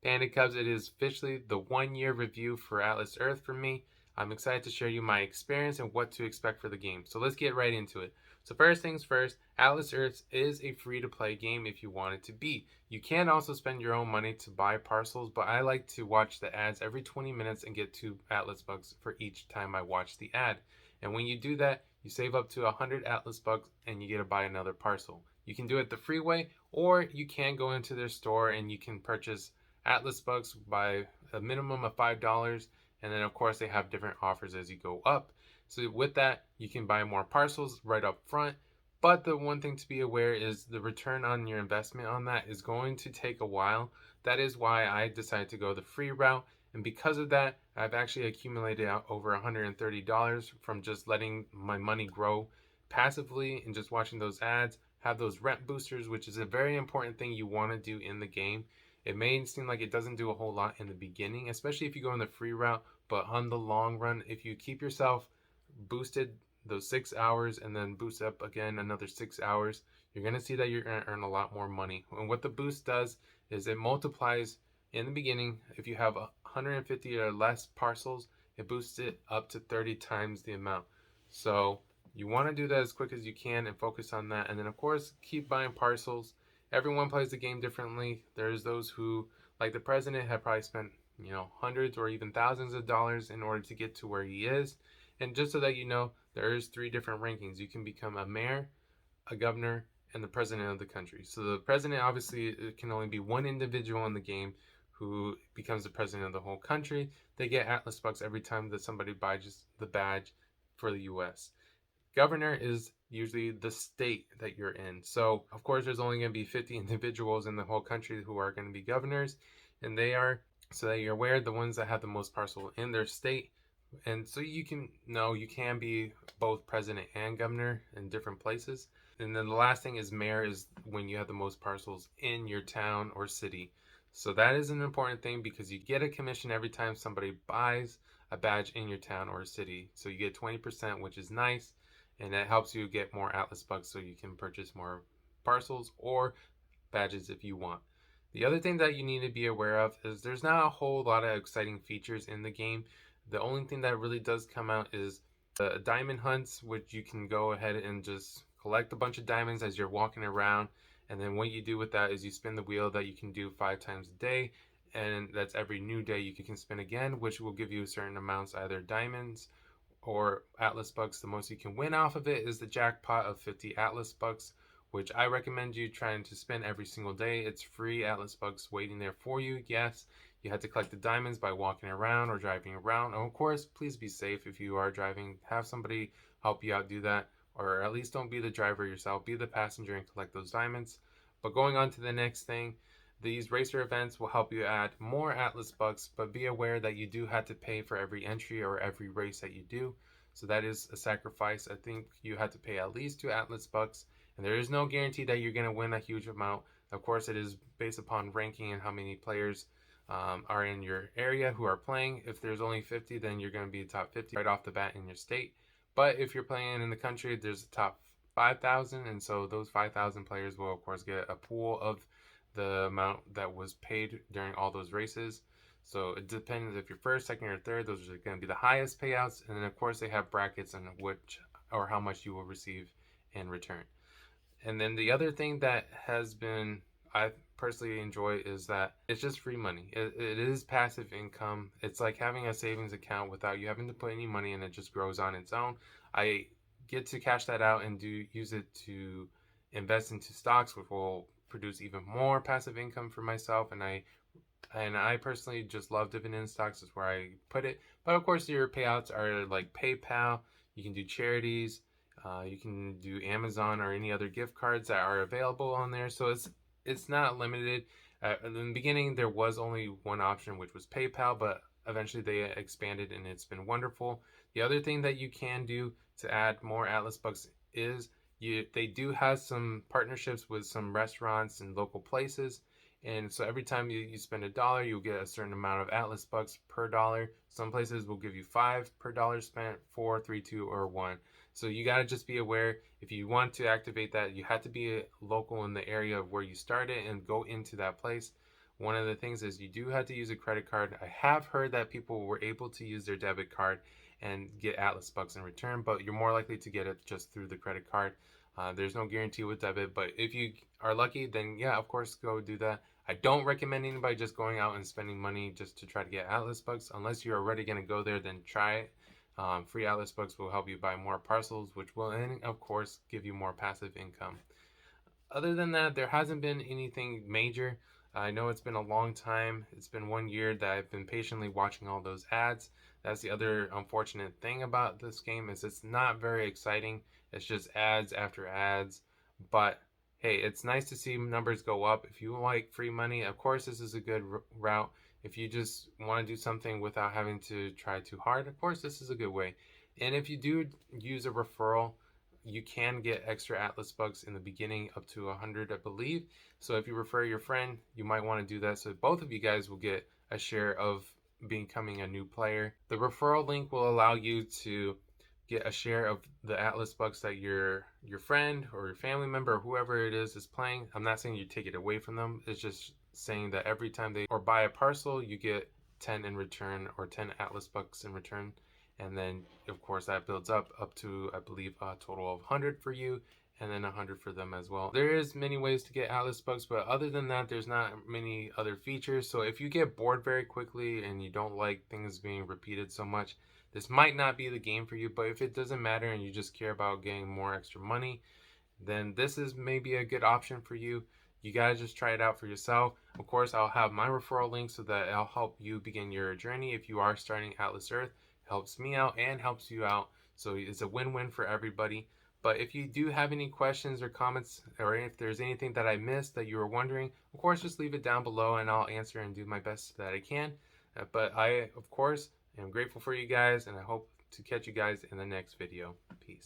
And it is officially the 1 year review for Atlas Earth for me. I'm excited to share you my experience and what to expect for the game. So let's get right into it. So first things first, Atlas Earth is a free-to-play game if you want it to be. You can also spend your own money to buy parcels, but I like to watch the ads every 20 minutes and get 2 Atlas bucks for each time I watch the ad. And when you do that, you save up to 100 Atlas bucks and you get to buy another parcel. You can do it the free way, or you can go into their store and you can purchase Atlas bucks by a minimum of $5, and then of course they have different offers as you go up. So with that, you can buy more parcels right up front. But the one thing to be aware is the return on your investment on that is going to take a while. That is why I decided to go the free route. And because of that, I've actually accumulated over $130 from just letting my money grow passively and just watching those ads, have those rent boosters, which is a very important thing you want to do in the game. It may seem like it doesn't do a whole lot in the beginning, especially if you go in the free route, but on the long run, if you keep yourself boosted those 6 hours and then boost up again another 6 hours, you're going to see that you're going to earn a lot more money. And what the boost does is it multiplies in the beginning. If you have 150 or less parcels, it boosts it up to 30 times the amount. So you want to do that as quick as you can and focus on that. And then of course, keep buying parcels. Everyone plays the game differently. There's those who, like the president, have probably spent hundreds or even thousands of dollars in order to get to where he is. And just so that you know, there's 3 different rankings. You can become a mayor, a governor, and the president of the country. So the president, obviously, it can only be one individual in the game who becomes the president of the whole country. They get Atlas bucks every time that somebody buys the badge for the US. Governor is usually the state that you're in. So of course there's only going to be 50 individuals in the whole country who are going to be governors, and they are, so that you're aware, the ones that have the most parcel in their state. And so you can be both president and governor in different places. And then the last thing is mayor, is when you have the most parcels in your town or city. So that is an important thing because you get a commission every time somebody buys a badge in your town or city. So you get 20%, which is nice, and that helps you get more Atlas bucks so you can purchase more parcels or badges if you want. The other thing that you need to be aware of is there's not a whole lot of exciting features in the game. The only thing that really does come out is the diamond hunts, which you can go ahead and just collect a bunch of diamonds as you're walking around. And then what you do with that is you spin the wheel that you can do 5 times a day. And that's every new day you can spin again, which will give you certain amounts, either diamonds or Atlas bucks. The most you can win off of it is the jackpot of 50 Atlas bucks, which I recommend you trying to spend every single day. It's free Atlas bucks waiting there for you. Yes, you have to collect the diamonds by walking around or driving around. And of course, please be safe if you are driving. Have somebody help you out do that, or at least don't be the driver yourself. Be the passenger and collect those diamonds. But going on to the next thing, these racer events will help you add more Atlas bucks, but be aware that you do have to pay for every entry or every race that you do. So that is a sacrifice. I think you have to pay at least 2 Atlas bucks, and there is no guarantee that you're going to win a huge amount. Of course, it is based upon ranking and how many players are in your area who are playing. If there's only 50, then you're going to be top 50 right off the bat in your state. But if you're playing in the country, there's a top 5,000, and so those 5,000 players will of course get a pool of the amount that was paid during all those races. So it depends if you're first, second, or third. Those are going to be the highest payouts, and then of course they have brackets on which or how much you will receive in return. And then the other thing that has been, I personally enjoy, is that it's just free money. It is passive income. It's like having a savings account without you having to put any money in. It just grows on its own. I get to cash that out and use it to invest into stocks, which will produce even more passive income for myself. And I personally just love dividend stocks. Is where I put it. But of course, your payouts are like PayPal. You can do charities. You can do Amazon or any other gift cards that are available on there. So it's not limited. In the beginning, there was only one option, which was PayPal, but eventually they expanded, and it's been wonderful. The other thing that you can do to add more Atlas bucks is they do have some partnerships with some restaurants and local places. And so every time you spend $1, you'll get a certain amount of Atlas bucks per dollar. Some places will give you 5 per dollar spent, 4, 3, 2, or 1. So you got to just be aware, if you want to activate that, you have to be local in the area of where you started and go into that place. one of the things is you do have to use a credit card. I have heard that people were able to use their debit card and get Atlas bucks in return, but you're more likely to get it just through the credit card. There's no guarantee with debit, but if you are lucky, then yeah, of course, go do that. I don't recommend anybody just going out and spending money just to try to get Atlas bucks. Unless you're already going to go there, then try it. Free Atlas bucks will help you buy more parcels, which will, and of course, give you more passive income. Other than that, there hasn't been anything major. I know it's been a long time. It's been 1 year that I've been patiently watching all those ads. That's the other unfortunate thing about this game is it's not very exciting. It's just ads after ads. But hey, it's nice to see numbers go up. If you like free money, of course this is a good route. If you just want to do something without having to try too hard, of course this is a good way. And if you do use a referral, you can get extra Atlas bucks in the beginning, up to 100, I believe. So if you refer your friend, you might want to do that so both of you guys will get a share of becoming a new player. The referral link will allow you to get a share of the Atlas bucks that your friend or your family member or whoever it is playing. I'm not saying you take it away from them. It's just saying that every time they or buy a parcel, you get 10 in return, or 10 Atlas bucks in return. And then of course that builds up to, I believe, a total of 100 for you, and then 100 for them as well. There is many ways to get Atlas bucks, but other than that, there's not many other features. So if you get bored very quickly and you don't like things being repeated so much, this might not be the game for you. But if it doesn't matter and you just care about getting more extra money, then this is maybe a good option for you. You guys just try it out for yourself. Of course, I'll have my referral link so that I'll help you begin your journey if you are starting Atlas Earth. Helps me out and helps you out, so it's a win-win for everybody. But if you do have any questions or comments, or if there's anything that I missed that you were wondering, of course just leave it down below and I'll answer and do my best that I can. But I, of course, am grateful for you guys, and I hope to catch you guys in the next video. Peace.